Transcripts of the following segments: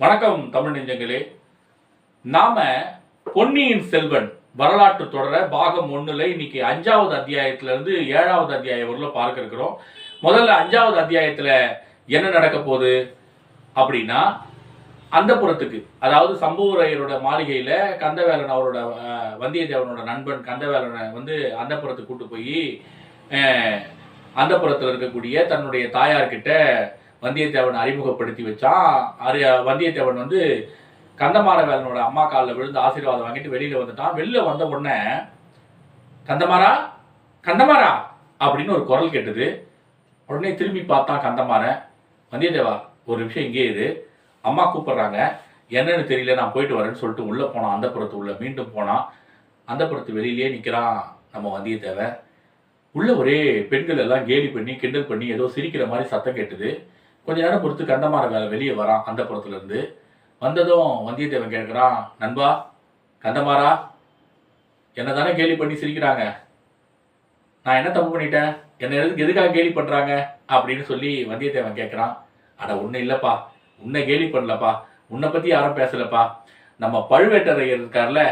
வணக்கம் தமிழ் நெஞ்சங்களே. நாம பொன்னியின் செல்வன் வரலாற்று தொடர பாகம் 1ல இன்னைக்கு 5வது அத்தியாயத்துல இருந்து 7வது அத்தியாயம் வரல பார்க்க இருக்கிறோம். முதல்ல 5வது அத்தியாயத்துல என்ன நடக்க போகுது அப்படின்னா, அந்தப்புறத்துக்கு, அதாவது சம்புவரையரோட மாளிகையில கந்தவேலன் அவரோட வந்தியத்தேவனோட நண்பன் கந்தவேலனை வந்து அந்தப்புறத்துக்கு கூட்டு போய் அந்தப்புறத்தில் இருக்கக்கூடிய தன்னுடைய தாயார்கிட்ட வந்தியத்தேவன் அறிமுகப்படுத்தி வச்சான். வந்தியத்தேவன் வந்து கந்தமாறவேலனோட அம்மா காலில் விழுந்து ஆசீர்வாதம் வாங்கிட்டு வெளியில வந்துட்டான். வெளியில வந்த உடனே கந்தமாறா கந்தமாறா அப்படின்னு ஒரு குரல் கேட்டது. உடனே திரும்பி பார்த்தான் கந்தமாறன். வந்தியத்தேவா, ஒரு நிமிஷம் இங்கே இரு, அம்மா கூப்பிடுறாங்க, என்னன்னு தெரியல, நான் போயிட்டு வரேன்னு சொல்லிட்டு உள்ள போனான். அந்தப்புறத்து உள்ள மீண்டும் போனான். அந்தப்புறத்து வெளியிலேயே நிற்கிறான் நம்ம வந்தியத்தேவன். உள்ள ஒரே பெண்கள் எல்லாம் கேலி பண்ணி கிண்டல் பண்ணி ஏதோ சிரிக்கிற மாதிரி சத்தம் கேட்டுது. கொஞ்ச நேரம் பொறுத்து கந்தமாறவேலன் வெளியே வரான். அந்தப்புறத்துல இருந்து வந்ததும் வந்தியத்தேவன் கேட்குறான், நண்பா கந்தமாறா, என்ன தானே கேலி பண்ணி சிரிக்கிறாங்க, நான் என்ன தப்பு பண்ணிட்டேன், என்ன எதுக்காக கேலி பண்றாங்க அப்படின்னு சொல்லி வந்தியத்தேவன் கேட்குறான். அட ஒன்றும் இல்லைப்பா, உன்னை கேலி பண்ணலப்பா, உன்னை பற்றி யாரும் பேசலப்பா, நம்ம பழுவேட்டரையர் இருக்கார்ல,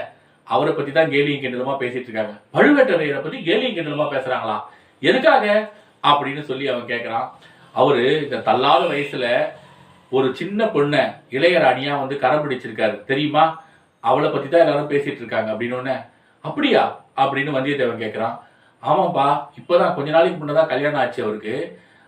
அவரை பற்றி தான் கேலியும் கிண்டலுமா பேசிட்டு இருக்காங்க. பழுவேட்டரையரை பற்றி கேலியும் கிண்டலுமா பேசுகிறாங்களா, எதுக்காக அப்படின்னு சொல்லி அவன் கேட்குறான். அவரு இந்த தள்ளாத வயசுல ஒரு சின்ன பொண்ணை இளையராணியா வந்து கரம் பிடிச்சிருக்காரு தெரியுமா, அவளை பற்றி தான் எல்லாரும் பேசிட்டு இருக்காங்க அப்படின்னு. அப்படியா அப்படின்னு வந்தியத்தேவன் கேட்குறான். ஆமாப்பா, இப்போதான் கொஞ்ச நாளைக்கு முன்னதான் கல்யாணம் ஆச்சு அவருக்கு.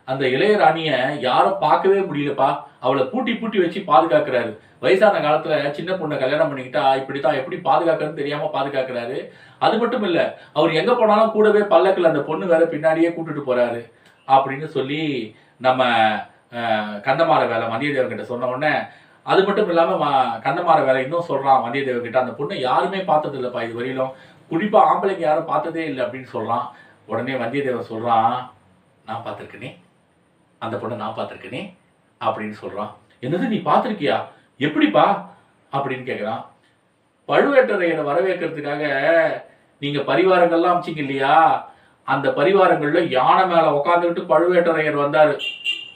அந்த இளையராணியை யாரும் பார்க்கவே முடியலப்பா, அவளை பூட்டி பூட்டி வச்சு பாதுகாக்கிறாரு. வயசான காலத்துல சின்ன பொண்ணை கல்யாணம் பண்ணிக்கிட்டா இப்படித்தான், எப்படி பாதுகாக்கிறதுன்னு தெரியாம பாதுகாக்கிறாரு. அது மட்டும் இல்ல, அவர் எங்க போனாலும் கூடவே பல்லக்கில் அந்த பொண்ணு வேற பின்னாடியே கூட்டிட்டு போறாரு அப்படின்னு சொல்லி நம்ம கந்தமாறவேலன் வந்தியத்தேவன் கிட்ட சொன்ன உடனே, அது மட்டும் இல்லாம கந்தமாறவேலன் இன்னும் சொல்றான் வந்தியத்தேவன் கிட்ட, அந்த பொண்ணை யாருமே பார்த்தது இல்லப்பா இது வரையிலும், குறிப்பா ஆம்பளைங்க யாரும் பார்த்ததே இல்லை அப்படின்னு சொல்றான். உடனே வந்தியத்தேவன் சொல்றான், நான் பார்த்திருக்கேனே, அந்த பொண்ணை நான் பார்த்திருக்கேனே அப்படின்னு சொல்றான். என்னது, நீ பார்த்திருக்கியா, எப்படிப்பா அப்படின்னு கேட்குறான். பழுவேட்டரையரை வரவேற்கிறதுக்காக நீங்க பரிவாரங்கள்லாம் அமைச்சிங்க இல்லையா, அந்த பரிவாரங்கள்ல யானை மேல உட்காந்துக்கிட்டு பழுவேட்டரையர் வந்தாரு.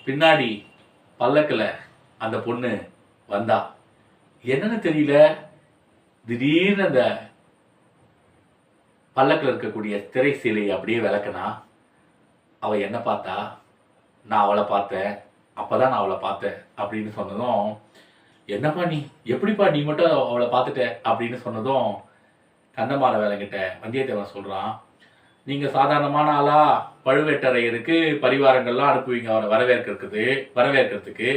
பின்னாடி பல்லக்கில் அந்த பொண்ணு வந்தா. என்னன்னு தெரியல, திடீர்னு அந்த பல்லக்கில் இருக்கக்கூடிய திரை சீலை அப்படியே விளக்குனா. அவ என்ன பார்த்தா, நான் அவளை பார்த்தேன், அப்பதான் நான் அவளை பார்த்தேன் அப்படின்னு சொன்னதும், என்னப்பா நீ, எப்படிப்பா நீ மட்டும் அவளை பார்த்துட்ட அப்படின்னு சொன்னதும் கந்தமாறவேலன் கிட்ட வந்தியத்தேவன் சொல்றான், நீங்க சாதாரணமான ஆளா பழுவேட்டரையருக்கு பரிவாரங்கள்லாம் அனுப்புவீங்க அவரை வரவேற்கிறதுக்கு,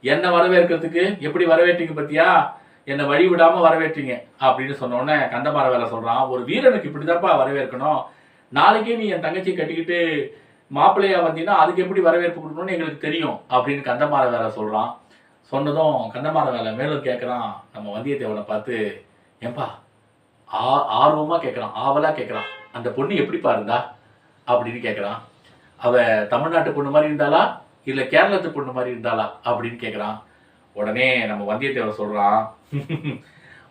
என்ன வரவேற்கிறதுக்கு எப்படி வரவேற்றீங்க பத்தியா, என்னை வழி விடாம வரவேற்றீங்க அப்படின்னு சொன்ன உடனே கந்தமாறவேலன் சொல்றான், ஒரு வீரனுக்கு இப்படிதான்ப்பா வரவேற்கணும், நாளைக்கே நீ என் தங்கச்சி கட்டிக்கிட்டு மாப்பிள்ளையா வந்தீங்கன்னா அதுக்கு எப்படி வரவேற்பு கொடுக்கணும்னு எங்களுக்கு தெரியும் அப்படின்னு கந்தமாறவேலன் சொல்றான். சொன்னதும் கந்தமாறவேலன் மேலும் கேட்குறான் நம்ம வந்தியத்தேவனை பார்த்து, ஏன்பா ஆர்வமா கேட்குறான், ஆவலா கேட்குறான், அந்த பொண்ணு எப்படிப்பா இருந்தா அப்படின்னு கேட்குறான். அவ தமிழ்நாட்டு பொண்ணு மாதிரி இருந்தாளா இல்லை கேரளத்து பொண்ணு மாதிரி இருந்தாளா அப்படின்னு கேட்குறான். உடனே நம்ம வந்தியத்தேவன் சொல்றான்,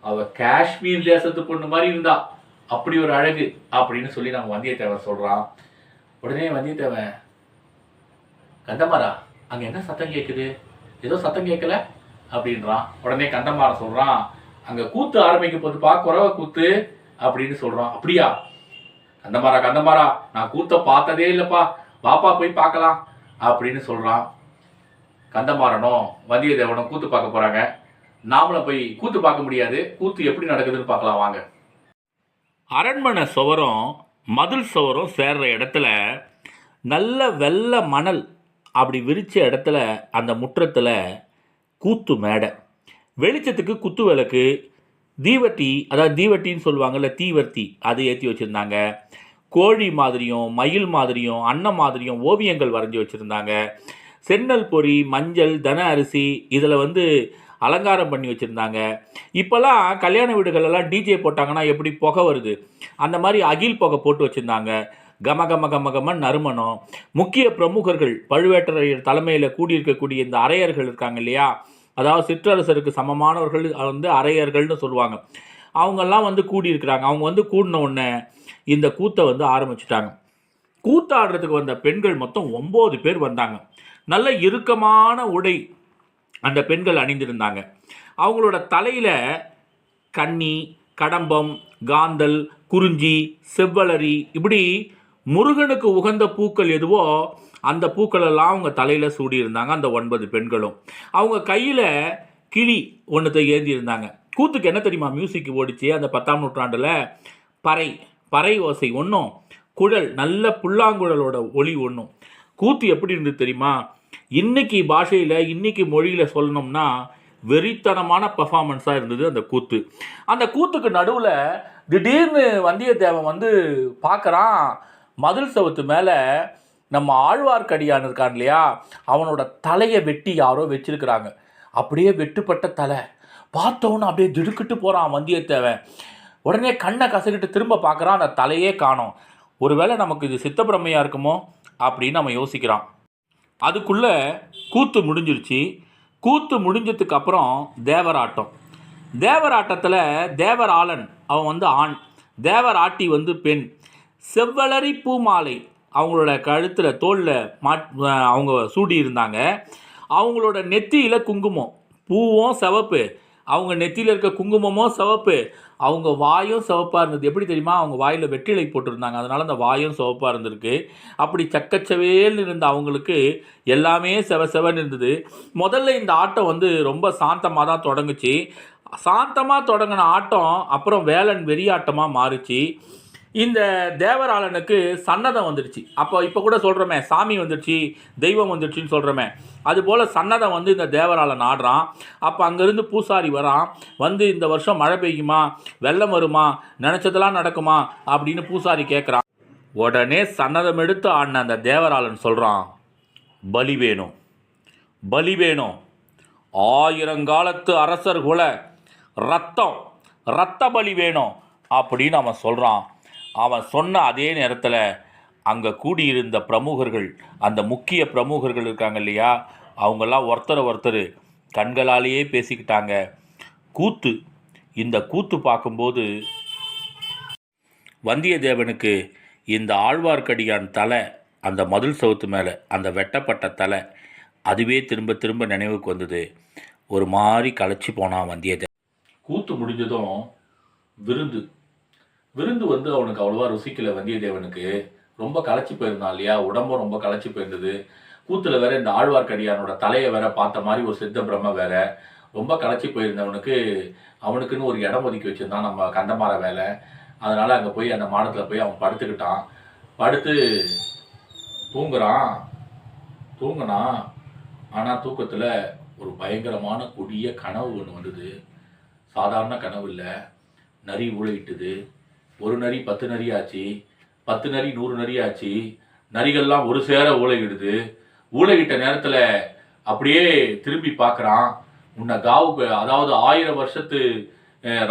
அவ காஷ்மீர் தேசத்து பொண்ணு மாதிரி இருந்தா, அப்படி ஒரு அழகு அப்படின்னு சொல்லி நம்ம வந்தியத்தேவன் சொல்றான். உடனே வந்தியத்தேவன், கந்தமாறா அங்க என்ன சத்தம் கேட்குது, ஏதோ சத்தம் கேட்கல அப்படின்றான். உடனே கந்தமாறன் சொல்றான், அங்க கூத்து ஆரம்பிக்க போதுப்பா, குறவை கூத்து அப்படின்னு சொல்றான். அப்படியா, கந்தமாறா நான் கூத்த பார்த்ததே இல்லப்பா, பாப்பா போய் பார்க்கலாம் அப்படின்னு சொல்றான். கந்தமாறனும் வந்தியத்தேவனும் கூத்து பார்க்க போறாங்க. நாமளும் போய் கூத்து பார்க்க முடியாது, கூத்து எப்படி நடக்குதுன்னு பார்க்கலாம் வாங்க. அரண்மனை சுவரும் மதில் சுவரும் சேர்ற இடத்துல நல்ல வெள்ளை மணல் அப்படி விரிச்ச இடத்துல அந்த முற்றத்தில் கூத்து மேடை, வெளிச்சத்துக்கு குத்து விளக்கு, தீவர்த்தி, அதாவது தீவர்த்தின்னு சொல்லுவாங்கள்ல, தீவர்த்தி, அது ஏற்றி வச்சுருந்தாங்க. கோழி மாதிரியும் மயில் மாதிரியும் அன்னம் மாதிரியும் ஓவியங்கள் வரைஞ்சி வச்சுருந்தாங்க. சென்னல் பொறி, மஞ்சள், தன அரிசி இதில் வந்து அலங்காரம் பண்ணி வச்சுருந்தாங்க. இப்போல்லாம் கல்யாண வீடுகளெல்லாம் டிஜே போட்டாங்கன்னா எப்படி புகை வருது, அந்த மாதிரி அகில் புகை போட்டு வச்சுருந்தாங்க. கம கம கம கமன் நறுமணம். முக்கிய பிரமுகர்கள் பழுவேட்டரையர் தலைமையில் கூடியிருக்கக்கூடிய இந்த அரையர்கள் இருக்காங்க இல்லையா, அதாவது சிற்றரசருக்கு சமமானவர்கள் வந்து அரையர்கள்னு சொல்லுவாங்க, அவங்கெல்லாம் வந்து கூடியிருக்கிறாங்க. அவங்க வந்து கூடின உடனே இந்த கூத்தை வந்து ஆரம்பிச்சுட்டாங்க. கூத்தாடுறதுக்கு வந்த பெண்கள் மொத்தம் 9 பேர் வந்தாங்க. நல்ல இறுக்கமான உடை அந்த பெண்கள் அணிந்திருந்தாங்க. அவங்களோட தலையில் கன்னி, கடம்பம், காந்தல், குறிஞ்சி, செவ்வலரி, இப்படி முருகனுக்கு உகந்த பூக்கள் எதுவோ அந்த பூக்களெல்லாம் அவங்க தலையில் சூடியிருந்தாங்க. அந்த 9 பெண்களும் அவங்க கையில் கிளி ஒன்றத்தை ஏந்தியிருந்தாங்க. கூத்துக்கு என்ன தெரியுமா மியூசிக் ஓடிச்சு அந்த 10ஆம் நூற்றாண்டில்? பறை, பறை ஓசை ஒன்றும், குழல், நல்ல புல்லாங்குழலோட ஒளி ஒன்றும். கூத்து எப்படி இருந்தது தெரியுமா? இன்னைக்கு பாஷையில், இன்னைக்கு மொழியில் சொல்லணும்னா வெறித்தனமான பர்ஃபார்மன்ஸாக இருந்தது அந்த கூத்து. அந்த கூத்துக்கு நடுவில் திடீர்னு வந்தியத்தேவன் வந்து பார்க்குறான், மதில் சவுத்து மேலே நம்ம ஆழ்வார்க்கடியான் இருக்கான் இல்லையா, அவனோட தலையை வெட்டி யாரோ வச்சிருக்கிறாங்க. அப்படியே வெட்டுப்பட்ட தலை. பார்த்தவொன்னு அப்படியே திடுக்கிட்டு போகிறான் வந்தியத்தேவன். உடனே கண்ணை கசக்கிட்டு திரும்ப பார்க்குறான், அந்த தலையே காணோம். ஒருவேளை நமக்கு இது சித்தப்பிரமையாக இருக்குமோ அப்படின்னு நம்ம யோசிக்கிறான். அதுக்குள்ளே கூத்து முடிஞ்சிருச்சு. கூத்து முடிஞ்சதுக்கு அப்புறம் தேவராட்டம். தேவராட்டத்தில் தேவராளன் அவன் வந்து ஆண், தேவராட்டி வந்து பெண். செவ்வலரி பூமாலை அவங்களோட கழுத்தில் தோளில் அவங்க சூடி இருந்தாங்க. அவங்களோட நெத்தியில் குங்குமம், பூவும் சிவப்பு, அவங்க நெத்தியில் இருக்க குங்குமமும் சிவப்பு, அவங்க வாயும் சிவப்பாக இருந்தது. எப்படி தெரியுமா? அவங்க வாயில் வெற்றிலை போட்டிருந்தாங்க, அதனால் அந்த வாயும் சிவப்பாக இருந்திருக்கு. அப்படி சக்கச்சவேல்னு இருந்த அவங்களுக்கு எல்லாமே செவன்னு இருந்தது. முதல்ல இந்த ஆட்டம் வந்து ரொம்ப சாந்தமாக தான் தொடங்குச்சு. சாந்தமாக தொடங்கின ஆட்டம் அப்புறம் வேலன் வெறியாட்டமாக மாறுச்சு. இந்த தேவராளனுக்கு சன்னதம் வந்துடுச்சு. இப்போ கூட சொல்கிறோமே, சாமி வந்துடுச்சு, தெய்வம் வந்துடுச்சின்னு சொல்கிறோமே, அதுபோல் சன்னதம் வந்து இந்த தேவராளன் ஆடுறான். அப்போ அங்கேருந்து பூசாரி வரான். வந்து இந்த வருஷம் மழை பெய்யுமா, வெள்ளம் வருமா, நினச்சதெல்லாம் நடக்குமா அப்படின்னு பூசாரி கேட்குறான். உடனே சன்னதம் எடுத்து ஆடின அந்த தேவராளன் சொல்கிறான், பலி வேணும், பலி வேணும், 1000 காலத்து அரசர் குல ரத்த பலி வேணும் அப்படின்னு அவன் சொல்கிறான். அவன் சொன்ன அதே நேரத்தில் அங்கே கூடியிருந்த பிரமுகர்கள், அந்த முக்கிய பிரமுகர்கள் இருக்காங்க இல்லையா, அவங்கெல்லாம் ஒருத்தர் கண்களாலேயே பேசிக்கிட்டாங்க. கூத்து, இந்த கூத்து பார்க்கும்போது வந்தியத்தேவனுக்கு இந்த ஆழ்வார்க்கடியான் தலை, அந்த மதில் சவுத்து மேலே அந்த வெட்டப்பட்ட தலை, அதுவே திரும்ப திரும்ப நினைவுக்கு வந்தது. ஒரு மாதிரி களைச்சி போனான் வந்தியத்தேவன். கூத்து முடிஞ்சதும் விருந்து வந்து அவனுக்கு அவ்வளோவா ருசிக்கல. வந்தியத்தேவனுக்கு ரொம்ப களைச்சி போயிருந்தான் இல்லையா, உடம்பும் ரொம்ப களைச்சி போயிருந்தது. கூத்தில் வேற இந்த ஆழ்வார்க்கடியானோட தலையை வேற பார்த்த மாதிரி ஒரு சித்த பிரம்ம வேற. ரொம்ப களைச்சி போயிருந்தவனுக்கு அவனுக்குன்னு ஒரு இடம் ஒதுக்கி வச்சுருந்தான் நம்ம கந்தமார வேலை. அதனால் அங்கே போய் அந்த மாடத்தில் போய் அவன் படுத்துக்கிட்டான். படுத்து தூங்கினான். ஆனால் தூக்கத்தில் ஒரு பயங்கரமான கொடிய கனவு ஒன்று வந்தது. சாதாரண கனவு இல்லை. நரி ஊழையிட்டுது. ஒரு நரி 10 நரி ஆச்சு, 10 நரி 100 நரி ஆச்சு. நரிகள்லாம் ஒரு சேர ஊழையிடுது. ஊழையிட்ட நேரத்தில் அப்படியே திரும்பி பார்க்குறான். உன்னை காவுக்கு, அதாவது 1000 வருஷத்து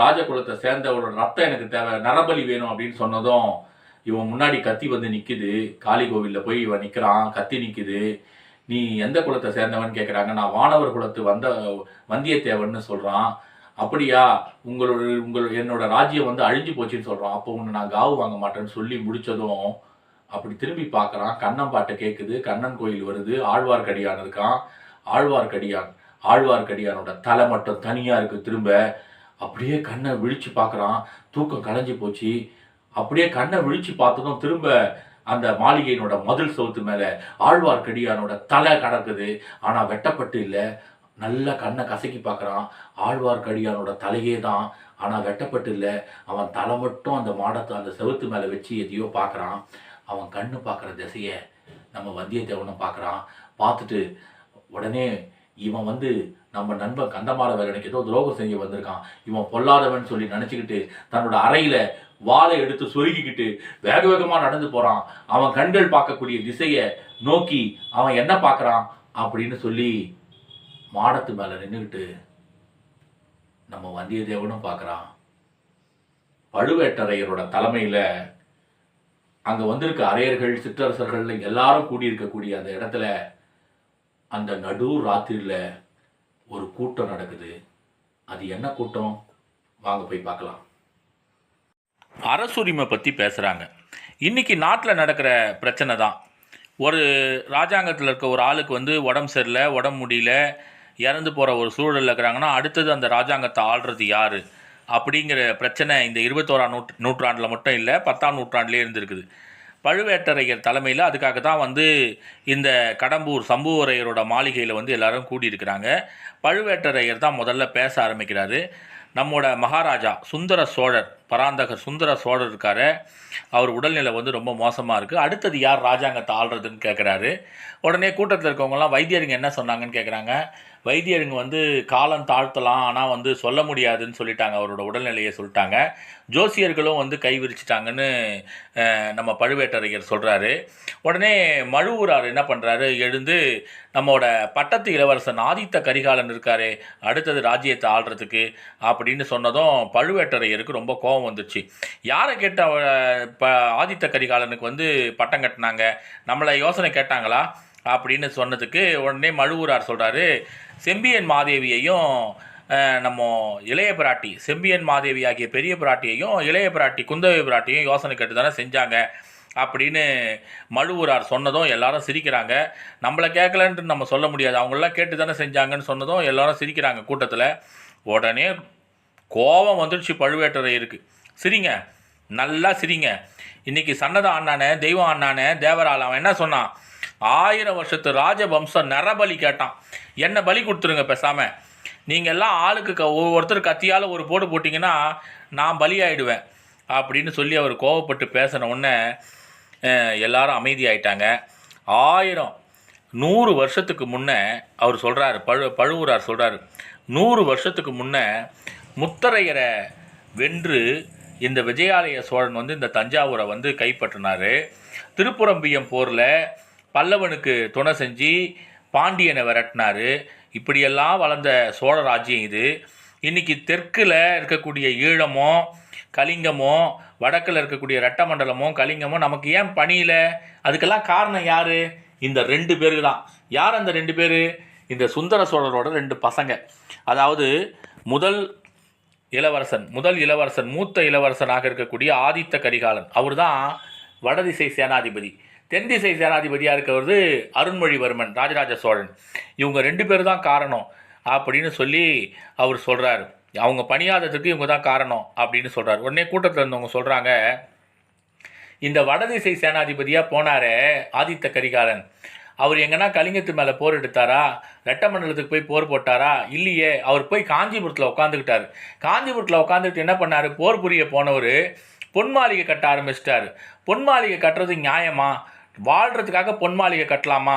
ராஜகுலத்தை சேர்ந்தவரோட ரத்தம் எனக்கு தேவை, நரபலி வேணும் அப்படின்னு சொன்னதும் இவன் முன்னாடி கத்தி வந்து நிற்குது. காளி கோவிலில் போய் இவன் நிற்கிறான், கத்தி நிற்குது. நீ எந்த குலத்தை சேர்ந்தவன் கேட்குறாங்க. நான் வானவர் குலத்து வந்தியத்தேவன்னு சொல்கிறான். அப்படியா, என்னோட ராஜ்யம் வந்து அழிஞ்சு போச்சுன்னு சொல்கிறான். அப்போ ஒன்று நான் காவு வாங்க மாட்டேன்னு சொல்லி முடித்ததும் அப்படி திரும்பி பார்க்குறான். கண்ணன் பாட்டை கேட்குது, கண்ணன் கோயில் வருது, ஆழ்வார்க்கடியான் இருக்கான். ஆழ்வார்க்கடியானோட தலை மட்டும் தனியாக இருக்குது. திரும்ப அப்படியே கண்ணை விழித்து பார்க்குறான். தூக்கம் கலைஞ்சி போச்சு. அப்படியே கண்ணை விழித்து பார்த்ததும் திரும்ப அந்த மாளிகையினோட மதில் சவுத்து மேலே ஆழ்வார்க்கடியானோட தலை கிடக்குது. ஆனால் வெட்டப்பட்டு இல்லை. நல்லா கண்ணை கசக்கி பார்க்குறான். ஆழ்வார்க்கடியானோட தலையே தான், ஆனால் வெட்டப்பட்டு இல்லை. அவன் தலை மட்டும் அந்த மாடத்தை அந்த செவுத்து மேலே வச்சு எதையோ பார்க்குறான். அவன் கண்ணு பார்க்குற திசையை நம்ம வந்தியத்தேவனை பார்க்குறான். பார்த்துட்டு உடனே இவன் வந்து நம்ம நண்பன் கந்தமார வேலனுக்கு ஏதோ துரோகம் செஞ்சு வந்திருக்கான், இவன் பொல்லாதவன் சொல்லி நினச்சிக்கிட்டு தன்னோட அறையில் வாளை எடுத்து சொருகிக்கிட்டு வேக வேகமாக நடந்து போகிறான். அவன் கண்கள் பார்க்கக்கூடிய திசையை நோக்கி அவன் என்ன பார்க்குறான் அப்படின்னு சொல்லி மாடத்து மேலே நின்றுக்கிட்டு நம்ம வந்தியத்தேவனும் பார்க்குறான். பழுவேட்டரையரோட தலைமையில் அங்கே வந்திருக்க அரையர்கள், சிற்றரசர்கள் எல்லாரும் கூடியிருக்கக்கூடிய அந்த இடத்துல அந்த நடு ராத்திரியில் ஒரு கூட்டம் நடக்குது. அது என்ன கூட்டம்? வாங்க போய் பார்க்கலாம். அரசுரிமை பற்றி பேசுகிறாங்க. இன்றைக்கி நாட்டில் நடக்கிற பிரச்சனை தான். ஒரு ராஜாங்கத்தில் இருக்க ஒரு ஆளுக்கு வந்து உடம்பு சரியில்லை, உடம்பு முடியல, இறந்து போகிற ஒரு சூழலில் இருக்கிறாங்கன்னா அடுத்தது அந்த ராஜாங்கத்தை ஆள்றது யார் அப்படிங்கிற பிரச்சனை இந்த 21ஆம் நூற்றாண்டில் மட்டும் இல்லை 10ஆம் நூற்றாண்டிலே இருந்திருக்குது. பழுவேட்டரையர் தலைமையில் அதுக்காக தான் வந்து இந்த கடம்பூர் சம்புவரையரோட மாளிகையில் வந்து எல்லாரும் கூடியிருக்கிறாங்க. பழுவேட்டரையர் தான் முதல்ல பேச ஆரம்பிக்கிறாரு. நம்மோட மகாராஜா சுந்தர சோழர், பராந்தகர் சுந்தர சோழர் இருக்காரு, அவர் உடல்நிலை வந்து ரொம்ப மோசமாக இருக்குது, அடுத்தது யார் ராஜாங்கத்தை ஆள்றதுன்னு கேட்குறாரு. உடனே கூட்டத்தில் இருக்கவங்கலாம் வைத்தியருங்க என்ன சொன்னாங்கன்னு கேட்குறாங்க. வைத்தியருங்க வந்து காலம் தாழ்த்தலாம், ஆனால் வந்து சொல்ல முடியாதுன்னு சொல்லிட்டாங்க, அவரோட உடல்நிலையை சொல்லிட்டாங்க. ஜோசியர்களும் வந்து கை விரிச்சிட்டாங்கன்னு நம்ம பழுவேட்டரையர் சொல்கிறாரு. உடனே மழுவூரார் என்ன பண்ணுறாரு, எழுந்து நம்மளோட பட்டத்து இளவரசன் ஆதித்த கரிகாலன் இருக்காரே அடுத்தது ராஜ்யத்தை ஆள்றதுக்கு அப்படின்னு சொன்னதும் பழுவேட்டரையருக்கு ரொம்ப கோபம் வந்துடுச்சு. யாரை கேட்ட ஆதித்த கரிகாலனுக்கு வந்து பட்டம் கட்டினாங்க, நம்மளை யோசனை கேட்டாங்களா அப்படின்னு சொன்னதுக்கு உடனே மழுவூரார் சொல்கிறாரு, செம்பியன் மாதேவியையும் நம்ம இளைய பிராட்டி செம்பியன் மாதேவி ஆகிய பெரிய பிராட்டியையும் இளைய பிராட்டி குந்தவை பிராட்டியையும் யோசனை கேட்டு தானே செஞ்சாங்க அப்படின்னு மழுவூரார் சொன்னதும் எல்லாரும் சிரிக்கிறாங்க. நம்மளை கேட்கலன்ட்டு நம்ம சொல்ல முடியாது, அவங்களெலாம் கேட்டு தானே செஞ்சாங்கன்னு சொன்னதும் எல்லாரும் சிரிக்கிறாங்க கூட்டத்தில். உடனே கோபம் வந்துடுச்சு பழுவேட்டரையருக்கு. சிரிங்க, நல்லா சிரிங்க. இன்றைக்கி சன்னதம் ஆனானே, தெய்வம் ஆனானே, தேவரால் அவன் என்ன சொன்னான், 1000 வருஷத்து ராஜவம்சம் நரபலி கேட்டான், என்ன பலி கொடுத்துருங்க பேசாமல், நீங்கள் எல்லாம் ஆளுக்கு ஒவ்வொருத்தர் கத்தியால் ஒரு போடு போட்டிங்கன்னா நான் பலியாயிடுவேன் அப்படின்னு சொல்லி அவர் கோவப்பட்டு பேசின உடனே எல்லாரும் அமைதியாயிட்டாங்க. 100 வருஷத்துக்கு முன்னே அவர் சொல்கிறார், பழுவூரார் சொல்கிறார், 100 வருஷத்துக்கு முன்னே முத்தரையரை வென்று இந்த விஜயாலய சோழன் வந்து இந்த தஞ்சாவூரை வந்து கைப்பற்றினார். திருப்புறம்பியம் போரில் பல்லவனுக்கு துணை செஞ்சு பாண்டியனை விரட்டினார். இப்படியெல்லாம் வளர்ந்த சோழ ராஜ்யம் இது. இன்றைக்கி தெற்கில் இருக்கக்கூடிய ஈழமோ கலிங்கமோ வடக்கில் இருக்கக்கூடிய ரெட்டமண்டலமோ கலிங்கமோ நமக்கு ஏன் பணியில், அதுக்கெல்லாம் காரணம் யார், இந்த 2 பேர் தான். யார் அந்த 2 பேர், இந்த சுந்தர சோழரோட 2 பசங்க. அதாவது முதல் இளவரசன் மூத்த இளவரசனாக இருக்கக்கூடிய ஆதித்த கரிகாலன், அவர் தான் வடதிசை சேனாதிபதி. தென் திசை சேனாதிபதியாக இருக்கிறது அருண்மொழிவர்மன் ராஜராஜ சோழன். இவங்க 2 பேர் தான் காரணம் அப்படின்னு சொல்லி அவர் சொல்கிறார். அவங்க பணியாததுக்கு இவங்க தான் காரணம் அப்படின்னு சொல்கிறார். உடனே கூட்டத்தில் இருந்தவங்க சொல்கிறாங்க, இந்த வடதிசை சேனாதிபதியாக போனாரே ஆதித்த கரிகாலன், அவர் எங்கன்னா கலிங்கத்து மேலே போர் எடுத்தாரா, ரெட்டமண்டலத்துக்கு போய் போர் போட்டாரா, இல்லையே, அவர் போய் காஞ்சிபுரத்தில் உட்காந்துக்கிட்டார். காஞ்சிபுரத்தில் உட்காந்துக்கிட்டு என்ன பண்ணார், போர் புரிய போனவர் பொன் மாளிகை கட்ட ஆரம்பிச்சிட்டார். பொன் மாளிகை கட்டுறது நியாயமா, வாழ்கிறதுக்காக பொன் மாளிகை கட்டலாமா?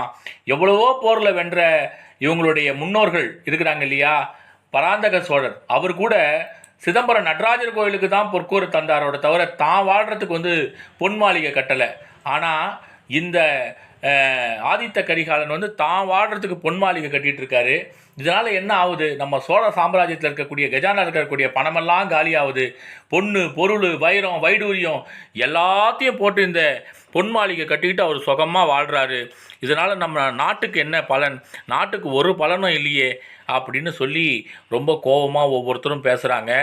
எவ்வளவோ போரில் வென்ற இவங்களுடைய முன்னோர்கள் இருக்கிறாங்க இல்லையா, பராந்தக சோழர், அவர் கூட சிதம்பரம் நடராஜர் கோயிலுக்கு தான் பொற்கூறு தந்தாரோட தவிர தான் வாழ்கிறதுக்கு வந்து பொன் மாளிகை கட்டலை. ஆனால் இந்த ஆதித்த கரிகாலன் வந்து தான் வாழ்கிறதுக்கு பொன் மாளிகை கட்டிகிட்டு இருக்காரு. இதனால் என்ன ஆகுது, நம்ம சோழ சாம்ராஜ்யத்தில் இருக்கக்கூடிய கஜானா இருக்கக்கூடிய பணமெல்லாம் காலி ஆகுது. பொண்ணு பொருள் வைரம் வைடூரியம் எல்லாத்தையும் போட்டு இந்த பொன் மாளிகை கட்டிக்கிட்டு அவர் சுகமாக வாழ்கிறாரு. இதனால் நம்ம நாட்டுக்கு என்ன பலன், நாட்டுக்கு ஒரு பலனும் இல்லையே அப்படின்னு சொல்லி ரொம்ப கோபமாக ஒவ்வொருத்தரும் பேசுகிறாங்க.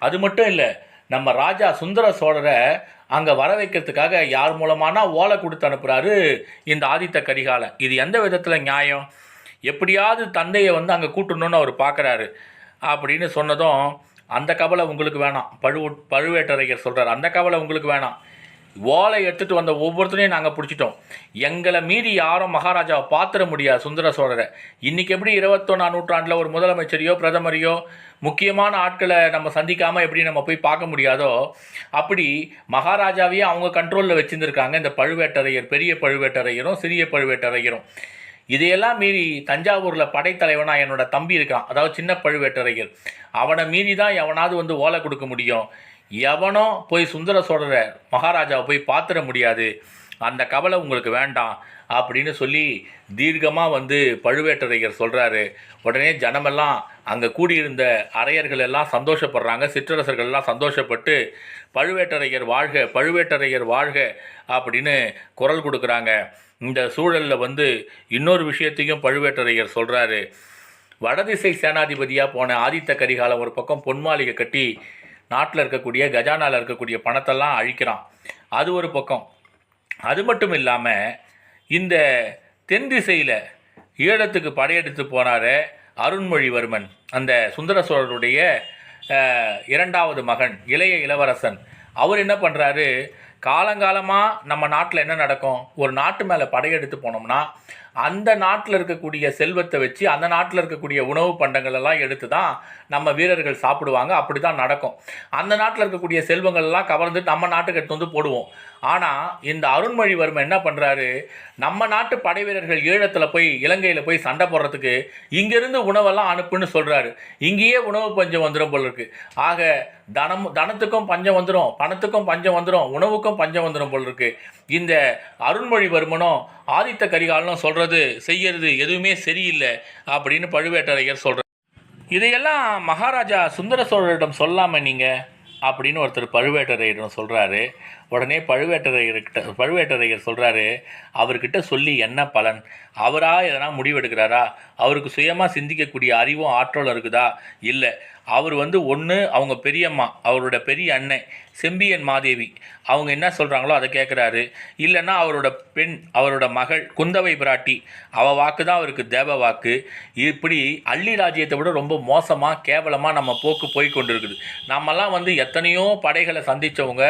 அது மட்டும் இல்லை, நம்ம ராஜா சுந்தர சோழரை அங்கே வர வைக்கிறதுக்காக யார் மூலமானா ஓலை கொடுத்து அனுப்புகிறாரு இந்த ஆதித்த கரிகாலன். இது எந்த விதத்தில் நியாயம், எப்படியாவது தந்தையை வந்து அங்கே கூட்டணுன்னு அவர் பார்க்குறாரு அப்படின்னு சொன்னதும், அந்த கவலை உங்களுக்கு வேணாம், பழுவேட்டரையர் சொல்கிறார், அந்த கவலை உங்களுக்கு வேணாம், ஓலை எடுத்துகிட்டு வந்த ஒவ்வொருத்தரையும் நாங்கள் பிடிச்சிட்டோம், எங்களை மீறி யாரும் மகாராஜாவை பார்த்துட முடியாது சுந்தர சோழரை. இன்றைக்கி எப்படி 21ஆம் நூற்றாண்டில் ஒரு முதலமைச்சரையோ பிரதமரையோ முக்கியமான ஆட்களை நம்ம சந்திக்காமல் எப்படி நம்ம போய் பார்க்க முடியாதோ, அப்படி மகாராஜாவையே அவங்க கண்ட்ரோலில் வச்சுருந்துருக்காங்க இந்த பழுவேட்டரையர், பெரிய பழுவேட்டரையரும் சிறிய பழுவேட்டரையரும். இதையெல்லாம் மீறி தஞ்சாவூரில் படைத்தலைவனாக என்னோட தம்பி இருக்கான், அதாவது சின்ன பழுவேட்டரையர், அவனை மீறி தான் எவனாவது வந்து ஓலை கொடுக்க முடியும். எவனோ போய் சுந்தர சோழரை மகாராஜாவை போய் பார்த்துட முடியாது, அந்த கவலை உங்களுக்கு வேண்டாம் அப்படின்னு சொல்லி தீர்க்கமாக வந்து பழுவேட்டரையர் சொல்கிறாரு. உடனே ஜனமெல்லாம் அங்கே கூடியிருந்த அரையர்கள் எல்லாம் சந்தோஷப்படுறாங்க, சிற்றரசர்கள் எல்லாம் சந்தோஷப்பட்டு பழுவேட்டரையர் வாழ்க பழுவேட்டரையர் வாழ்க அப்படின்னு குரல் கொடுக்குறாங்க. இந்த சூழலில் வந்து இன்னொரு விஷயத்தையும் பழுவேட்டரையர் சொல்கிறாரு. வடதிசை சேனாதிபதியாக போன ஆதித்த கரிகாலன் ஒரு பக்கம் பொன் மாளிகை கட்டி நாட்டில் இருக்கக்கூடிய கஜானாவில் இருக்கக்கூடிய பணத்தெல்லாம் அழிக்கிறான், அது ஒரு பக்கம். அது மட்டும் இல்லாமல் இந்த தென் திசையில் ஈழத்துக்கு படையெடுத்து போனார் அருண்மொழிவர்மன், அந்த சுந்தர சோழருடைய இரண்டாவது மகன், இளைய இளவரசன், அவர் என்ன பண்ணுறாரு, காலங்காலமாக நம்ம நாட்டில் என்ன நடக்கும், ஒரு நாட்டு மேலே படையெடுத்து போனோம்னா அந்த நாட்டில் இருக்கக்கூடிய செல்வத்தை வச்சு அந்த நாட்டில் இருக்கக்கூடிய உணவு பண்டங்கள் எல்லாம் எடுத்து தான் நம்ம வீரர்கள் சாப்பிடுவாங்க. அப்படி தான் நடக்கும். அந்த நாட்டில் இருக்கக்கூடிய செல்வங்கள் எல்லாம் கவர்ந்து நம்ம நாட்டுக்கு எடுத்து வந்து போடுவோம். ஆனால் இந்த அருண்மொழிவர்மன் என்ன பண்ணுறாரு, நம்ம நாட்டு படை வீரர்கள் ஈழத்தில் போய் இலங்கையில் போய் சண்டை போடுறதுக்கு இங்கேருந்து உணவெல்லாம் அனுப்புன்னு சொல்கிறாரு. இங்கேயே உணவு பஞ்சம் வந்துடும் போல இருக்கு. ஆக தனத்துக்கும் பஞ்சம் வந்துடும், பணத்துக்கும் பஞ்சம் வந்துடும், உணவுக்கும் பஞ்சம் வந்துடும் போல இருக்கு. இந்த அருண்மொழிவர்மனும் ஆதித்த கரிகாலனும் சொல்கிறது செய்யறது எதுவுமே சரியில்லை அப்படின்னு பழுவேட்டரையர் சொல்கிறார். இதையெல்லாம் மகாராஜா சுந்தர சோழரிடம் சொல்லாமல் நீங்கள் அப்படின்னு ஒருத்தர் பழுவேட்டரையரிடம் சொல்கிறாரு. உடனே பழுவேட்டரையர் சொல்கிறாரு, அவர்கிட்ட சொல்லி என்ன பலன், அவராக எதனா முடிவெடுக்கிறாரா, அவருக்கு சுயமாக சிந்திக்கக்கூடிய அறிவும் ஆற்றலும் இருக்குதா, இல்லை. அவர் ஒன்று அவங்க பெரியம்மா, அவரோட பெரிய அண்ணன் செம்பியன் மாதேவி, அவங்க என்ன சொல்கிறாங்களோ அதை கேட்குறாரு. இல்லைன்னா அவரோட பெண், அவரோட மகள் குந்தவை பிராட்டி, அவள் வாக்கு தான் அவருக்கு தேவ வாக்கு. இப்படி அள்ளி ராஜ்யத்தை விட ரொம்ப மோசமாக கேவலமாக நம்ம போக்கு போய் கொண்டு இருக்குது. நம்மெல்லாம் எத்தனையோ படைகளை சந்தித்தவங்க,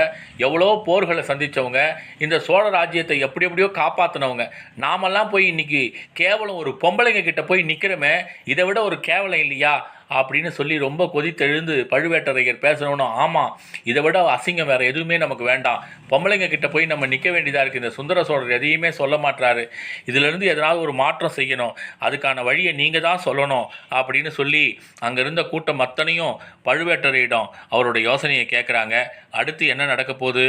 எவ்வளோ போர்களை சந்தித்தவங்க, இந்த சோழ ராஜ்யத்தை எப்படியோ காப்பாற்றினவங்க. நாமெல்லாம் போய் இன்றைக்கி கேவலம் ஒரு பொம்பளைங்க கிட்ட போய் நிற்கிறோமே, இதை விட ஒரு கேவலம் இல்லையா அப்படின்னு சொல்லி ரொம்ப கொதித்தெழுந்து பழுவேட்டரையர் பேசணும்னு, ஆமாம், இதை விட அசிங்கம் வேறு எதுவுமே நமக்கு வேண்டாம், பொம்பளைங்க கிட்ட போய் நம்ம நிற்க வேண்டியதாக இருக்குது. இந்த சுந்தர சோழர் எதையுமே சொல்ல மாட்டாரு, இதிலிருந்து எதனாவது ஒரு மாற்றம் செய்யணும், அதுக்கான வழியை நீங்கள் தான் சொல்லணும் அப்படின்னு சொல்லி அங்கே இருந்த கூட்டம் அத்தனையும் பழுவேட்டரையிடம் அவரோட யோசனையை கேட்குறாங்க. அடுத்து என்ன நடக்க போகுது?